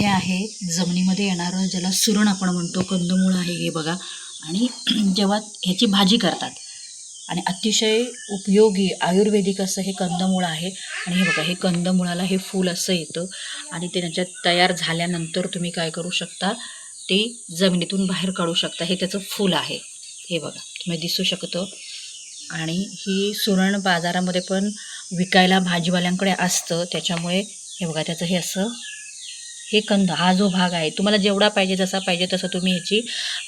हे आहे जमिनीमध्ये येणारं, ज्याला सुरण आपण म्हणतो, कंदमूळ आहे हे बघा. आणि जेव्हा ह्याची भाजी करतात, आणि अतिशय उपयोगी आयुर्वेदिक असं हे कंदमूळ आहे. आणि हे बघा, हे कंदमुळाला हे फूल असं येतं. आणि ते त्याच्यात तयार झाल्यानंतर तुम्ही काय करू शकता, ते जमिनीतून बाहेर काढू शकता. हे त्याचं फूल आहे, हे बघा तुम्ही दिसू शकतं. आणि ही सुरण बाजारामध्ये पण विकायला भाजीवाल्यांकडे असतं. त्याच्यामुळे हे बघा, त्याचं हे असं, हे कंद, हा जो भाग आहे तुम्हाला जेवढा पाहिजे, जसा पाहिजे तसं तुम्ही ह्याची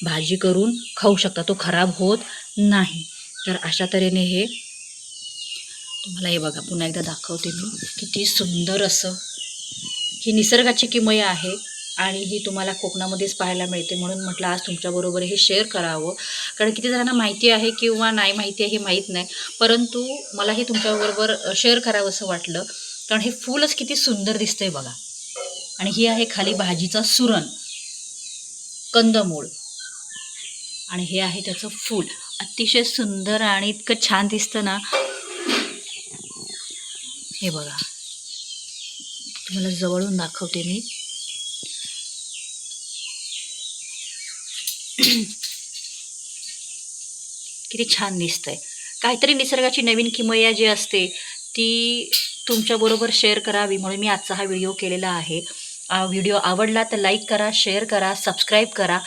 भाजी करून खाऊ शकता. तो खराब होत नाही. तर अशा तऱ्हेने हे तुम्हाला, हे बघा पुन्हा एकदा दाखवते मी, किती सुंदर असं ही निसर्गाची किमया आहे. आणि ही तुम्हाला कोकणामध्येच पाहायला मिळते. म्हणून म्हटलं आज तुमच्याबरोबर हे शेअर करावं. कारण किती जणांना माहिती आहे किंवा नाही माहिती आहे हे माहीत नाही, परंतु मला हे तुमच्याबरोबर शेअर करावं असं वाटलं. कारण हे फूलच किती सुंदर दिसतंय बघा. आणि ही आहे खाली भाजीचा सुरण, कंदमूळ. आणि हे आहे त्याचं फूल. अतिशय सुंदर आणि इतकं छान दिसतं ना. हे बघा, तुम्हाला जवळून दाखवते मी. किती छान दिसतंय. काहीतरी निसर्गाची नवीन किमया जी असते ती तुमच्याबरोबर शेअर करावी म्हणून मी आजचा हा व्हिडिओ केलेला आहे. व्हिडिओ आवडला तर लाईक करा, शेअर करा, सबस्क्राईब करा.